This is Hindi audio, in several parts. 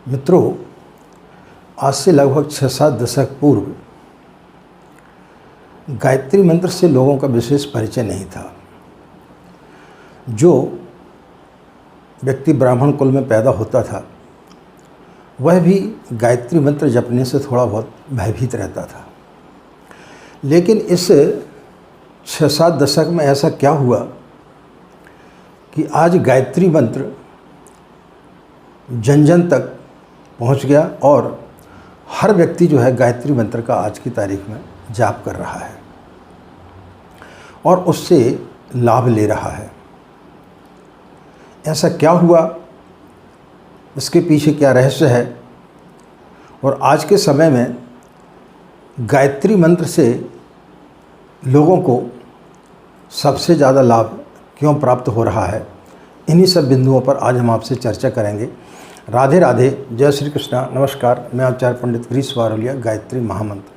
मित्रों, आज से लगभग 6-7 दशक पूर्व गायत्री मंत्र से लोगों का विशेष परिचय नहीं था। जो व्यक्ति ब्राह्मण कुल में पैदा होता था वह भी गायत्री मंत्र जपने से थोड़ा बहुत भयभीत रहता था। लेकिन इस 6-7 दशक में ऐसा क्या हुआ कि आज गायत्री मंत्र जन जन तक पहुंच गया और हर व्यक्ति जो है गायत्री मंत्र का आज की तारीख में जाप कर रहा है और उससे लाभ ले रहा है। ऐसा क्या हुआ, इसके पीछे क्या रहस्य है और आज के समय में गायत्री मंत्र से लोगों को सबसे ज़्यादा लाभ क्यों प्राप्त हो रहा है, इन्हीं सब बिंदुओं पर आज हम आपसे चर्चा करेंगे। राधे राधे, जय श्री कृष्णा, नमस्कार। मैं आचार्य पंडित गिरीश वारोलिया। गायत्री महामंत्र।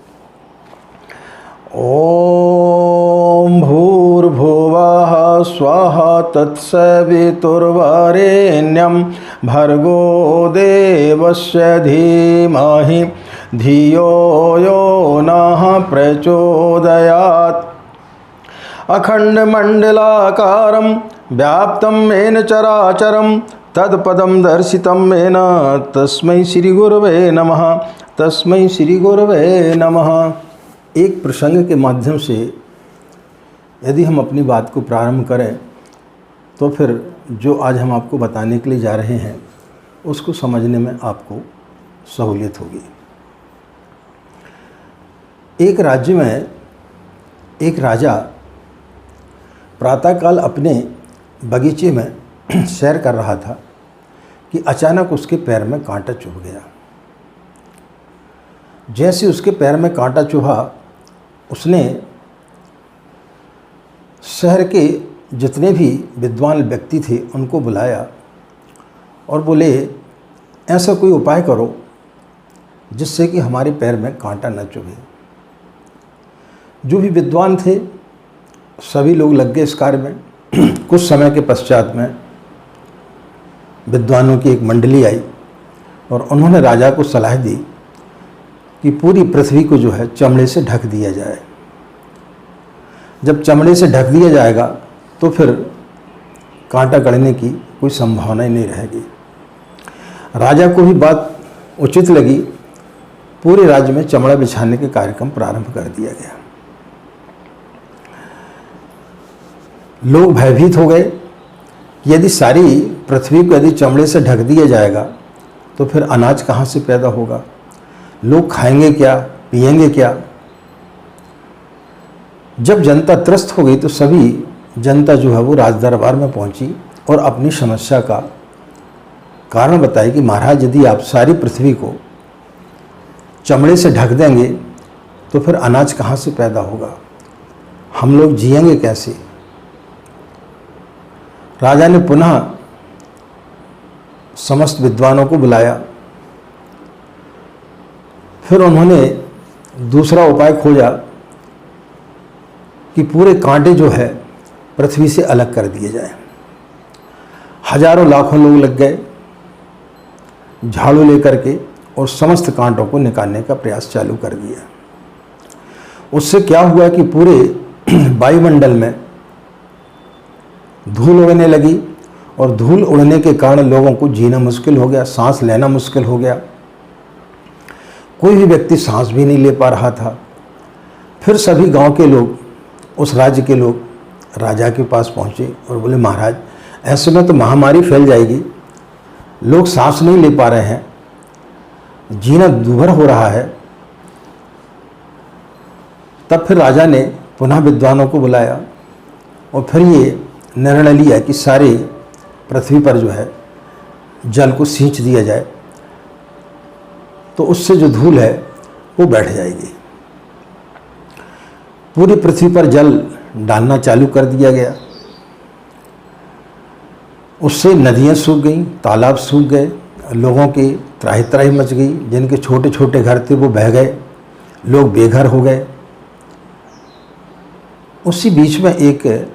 ओम भूर्भुवः स्वः तत्सवितुर्वरेण्यं भर्गो देवस्य धीमहि धियो यो नः प्रचोदयात्। अखण्डमण्डलाकारं व्याप्तं येन चराचरं तत्पदं दर्शितं येन तस्मै श्री गुरवे नमः। तस्मै श्री गुरवे नमः। एक प्रसंग के माध्यम से यदि हम अपनी बात को प्रारंभ करें तो फिर जो आज हम आपको बताने के लिए जा रहे हैं उसको समझने में आपको सहूलियत होगी। एक राज्य में एक राजा प्रातःकाल अपने बगीचे में सैर कर रहा था कि अचानक उसके पैर में कांटा चुभ गया। जैसे उसके पैर में कांटा चुभा, उसने शहर के जितने भी विद्वान व्यक्ति थे उनको बुलाया और बोले, ऐसा कोई उपाय करो जिससे कि हमारे पैर में कांटा न चुभे। जो भी विद्वान थे सभी लोग लग गए इस कार्य में। कुछ समय के पश्चात में विद्वानों की एक मंडली आई और उन्होंने राजा को सलाह दी कि पूरी पृथ्वी को जो है चमड़े से ढक दिया जाए। जब चमड़े से ढक दिया जाएगा तो फिर कांटा गड़ने की कोई संभावना ही नहीं रहेगी। राजा को भी बात उचित लगी। पूरे राज्य में चमड़ा बिछाने के कार्यक्रम प्रारंभ कर दिया गया। लोग भयभीत हो गए कि यदि सारी पृथ्वी को यदि चमड़े से ढक दिया जाएगा तो फिर अनाज कहाँ से पैदा होगा, लोग खाएंगे क्या, पिएंगे क्या। जब जनता त्रस्त हो गई तो सभी जनता जो है वो राज दरबार में पहुंची और अपनी समस्या का कारण बताई कि महाराज, यदि आप सारी पृथ्वी को चमड़े से ढक देंगे तो फिर अनाज कहाँ से पैदा होगा, हम लोग जिएंगे कैसे। राजा ने पुनः समस्त विद्वानों को बुलाया। फिर उन्होंने दूसरा उपाय खोजा कि पूरे कांटे जो है पृथ्वी से अलग कर दिए जाए। हजारों लाखों लोग लग गए झाड़ू लेकर के और समस्त कांटों को निकालने का प्रयास चालू कर दिया। उससे क्या हुआ कि पूरे वायुमंडल में धूल उड़ने लगी और धूल उड़ने के कारण लोगों को जीना मुश्किल हो गया, सांस लेना मुश्किल हो गया। कोई भी व्यक्ति सांस भी नहीं ले पा रहा था। फिर सभी गांव के लोग, उस राज्य के लोग राजा के पास पहुंचे और बोले, महाराज, ऐसे में तो महामारी फैल जाएगी, लोग सांस नहीं ले पा रहे हैं, जीना दूभर हो रहा है। तब फिर राजा ने पुनः विद्वानों को बुलाया और फिर ये निर्णय लिया कि सारे पृथ्वी पर जो है जल को सींच दिया जाए, तो उससे जो धूल है वो बैठ जाएगी। पूरी पृथ्वी पर जल डालना चालू कर दिया गया। उससे नदियाँ सूख गईं, तालाब सूख गए, लोगों की त्राही त्राही मच गई। जिनके छोटे छोटे घर थे वो बह गए, लोग बेघर हो गए। उसी बीच में एक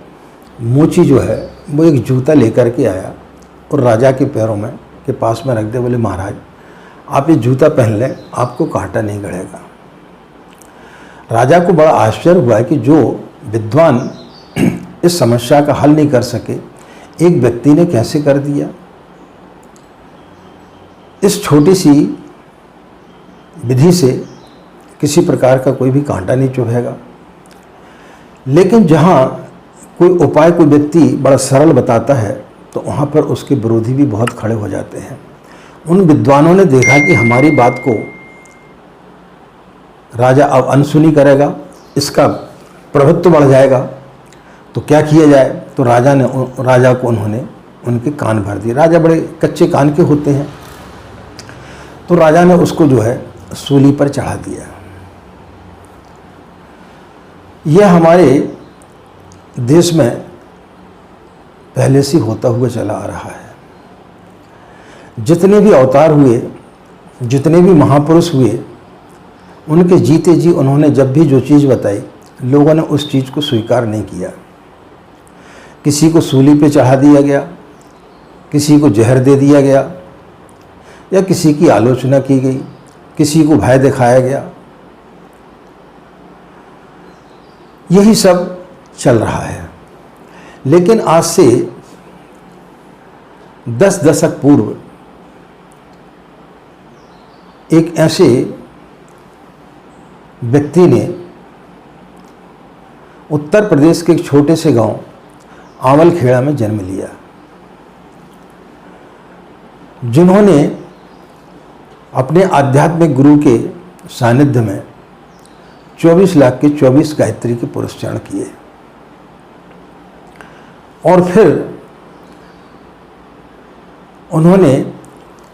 मोची जो है वो एक जूता लेकर के आया और राजा के पैरों में के पास में रख दे। बोले, महाराज, आप ये जूता पहन लें, आपको कांटा नहीं गड़ेगा। राजा को बड़ा आश्चर्य हुआ कि जो विद्वान इस समस्या का हल नहीं कर सके, एक व्यक्ति ने कैसे कर दिया। इस छोटी सी विधि से किसी प्रकार का कोई भी कांटा नहीं चुभेगा। लेकिन जहाँ कोई उपाय कोई व्यक्ति बड़ा सरल बताता है तो वहाँ पर उसके विरोधी भी बहुत खड़े हो जाते हैं। उन विद्वानों ने देखा कि हमारी बात को राजा अब अनसुनी करेगा, इसका प्रभुत्व बढ़ जाएगा, तो क्या किया जाए। तो राजा को उन्होंने उनके कान भर दिए। राजा बड़े कच्चे कान के होते हैं, तो राजा ने उसको जो है सूली पर चढ़ा दिया। यह हमारे देश में पहले से होता हुआ चला आ रहा है। जितने भी अवतार हुए, जितने भी महापुरुष हुए, उनके जीते जी उन्होंने जब भी जो चीज़ बताई, लोगों ने उस चीज़ को स्वीकार नहीं किया। किसी को सूली पे चढ़ा दिया गया, किसी को जहर दे दिया गया, या किसी की आलोचना की गई, किसी को भय दिखाया गया। यही सब चल रहा है। लेकिन आज से 10 दशक पूर्व एक ऐसे व्यक्ति ने उत्तर प्रदेश के एक छोटे से गांव आंवलखेड़ा में जन्म लिया, जिन्होंने अपने आध्यात्मिक गुरु के सानिध्य में 24 लाख के 24 गायत्री के पुरस्कार किए, और फिर उन्होंने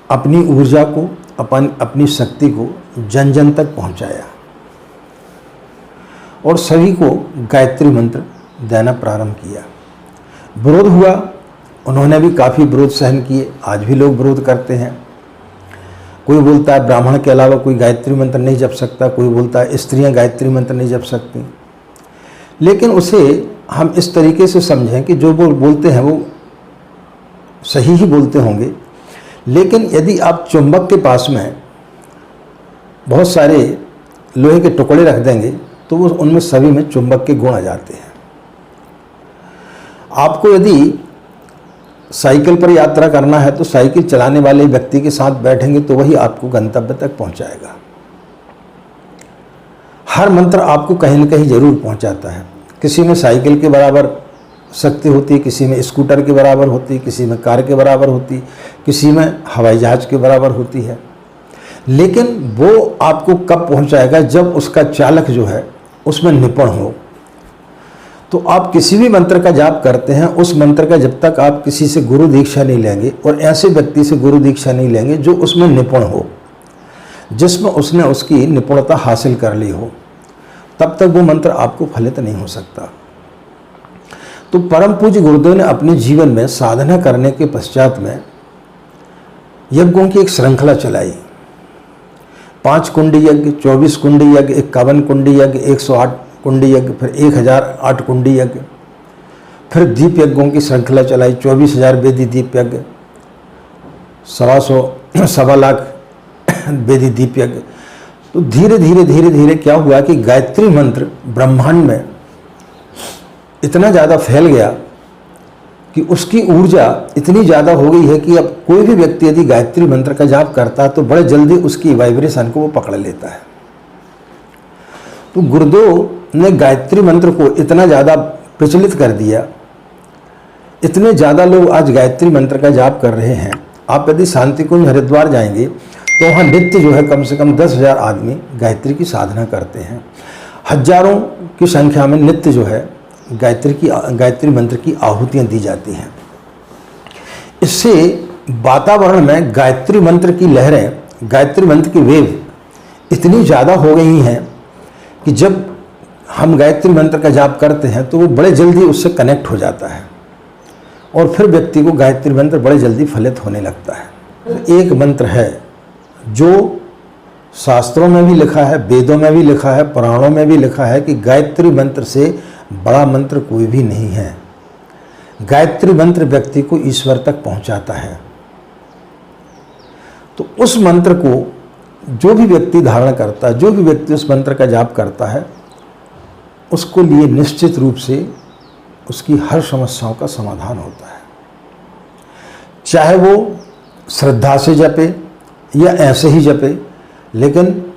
अपनी ऊर्जा को, अपनी शक्ति को जन जन तक पहुंचाया और सभी को गायत्री मंत्र देना प्रारंभ किया। विरोध हुआ, उन्होंने भी काफ़ी विरोध सहन किए। आज भी लोग विरोध करते हैं। कोई बोलता है ब्राह्मण के अलावा कोई गायत्री मंत्र नहीं जप सकता, कोई बोलता है स्त्रियां गायत्री मंत्र नहीं जप सकती। लेकिन उसे हम इस तरीके से समझें कि जो वो बोलते हैं वो सही ही बोलते होंगे। लेकिन यदि आप चुंबक के पास में बहुत सारे लोहे के टुकड़े रख देंगे तो वो उनमें सभी में चुंबक के गुण आ जाते हैं। आपको यदि साइकिल पर यात्रा करना है तो साइकिल चलाने वाले व्यक्ति के साथ बैठेंगे तो वही आपको गंतव्य तक पहुंचाएगा। हर मंत्र आपको कहीं न कहीं जरूर पहुंचाता है। किसी में साइकिल के बराबर शक्ति होती है, किसी में स्कूटर के बराबर होती है, किसी में कार के बराबर होती है, किसी में हवाई जहाज के बराबर होती है। लेकिन वो आपको कब पहुंचाएगा, जब उसका चालक जो है उसमें निपुण हो। तो आप किसी भी मंत्र का जाप करते हैं, उस मंत्र का जब तक आप किसी से गुरु दीक्षा नहीं लेंगे और ऐसे व्यक्ति से गुरु दीक्षा नहीं लेंगे जो उसमें निपुण हो, जिसमें उसने उसकी निपुणता हासिल कर ली हो, तब तक वो मंत्र आपको फलित नहीं हो सकता। तो परम पूज्य गुरुदेव ने अपने जीवन में साधना करने के पश्चात में यज्ञों की एक श्रृंखला चलाई। 5 कुंडी यज्ञ, 24 कुंडी यज्ञ, 51 कुंडी यज्ञ, 108 कुंडी यज्ञ, फिर 1008 कुंडी यज्ञ, फिर दीप यज्ञों की श्रृंखला चलाई। 24,000 वेदी दीप यज्ञ, 1.25 लाख वेदी दीप यज्ञ। तो धीरे धीरे क्या हुआ कि गायत्री मंत्र ब्रह्मांड में इतना ज़्यादा फैल गया कि उसकी ऊर्जा इतनी ज़्यादा हो गई है कि अब कोई भी व्यक्ति यदि गायत्री मंत्र का जाप करता है तो बड़े जल्दी उसकी वाइब्रेशन को वो पकड़ लेता है। तो गुरुदेव ने गायत्री मंत्र को इतना ज़्यादा प्रचलित कर दिया, इतने ज़्यादा लोग आज गायत्री मंत्र का जाप कर रहे हैं। आप यदि शांति कुंज हरिद्वार जाएंगे तो वहाँ नित्य जो है कम से कम 10,000 आदमी गायत्री की साधना करते हैं। हजारों की संख्या में नित्य जो है गायत्री मंत्र की आहुतियाँ दी जाती हैं। इससे वातावरण में गायत्री मंत्र की लहरें, गायत्री मंत्र की वेव इतनी ज़्यादा हो गई हैं कि जब हम गायत्री मंत्र का जाप करते हैं तो वो बड़े जल्दी उससे कनेक्ट हो जाता है और फिर व्यक्ति को गायत्री मंत्र बड़े जल्दी फलित होने लगता है। एक मंत्र है जो शास्त्रों में भी लिखा है, वेदों में भी लिखा है, पुराणों में भी लिखा है कि गायत्री मंत्र से बड़ा मंत्र कोई भी नहीं है। गायत्री मंत्र व्यक्ति को ईश्वर तक पहुंचाता है। तो उस मंत्र को जो भी व्यक्ति धारण करता है, जो भी व्यक्ति उस मंत्र का जाप करता है, उसको लिए निश्चित रूप से उसकी हर समस्याओं का समाधान होता है। चाहे वो श्रद्धा से जपे या ऐसे ही जपे, लेकिन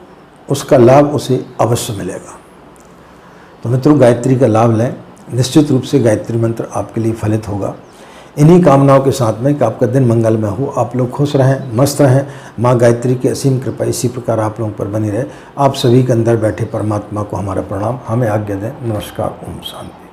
उसका लाभ उसे अवश्य मिलेगा। तो मित्रों, गायत्री का लाभ लें, निश्चित रूप से गायत्री मंत्र आपके लिए फलित होगा। इन्हीं कामनाओं के साथ में कि आपका दिन मंगलमय हो, आप लोग खुश रहें, मस्त रहें, माँ गायत्री की असीम कृपा इसी प्रकार आप लोगों पर बनी रहे। आप सभी के अंदर बैठे परमात्मा को हमारा प्रणाम, हमें आज्ञा दें। नमस्कार, ओम शांति।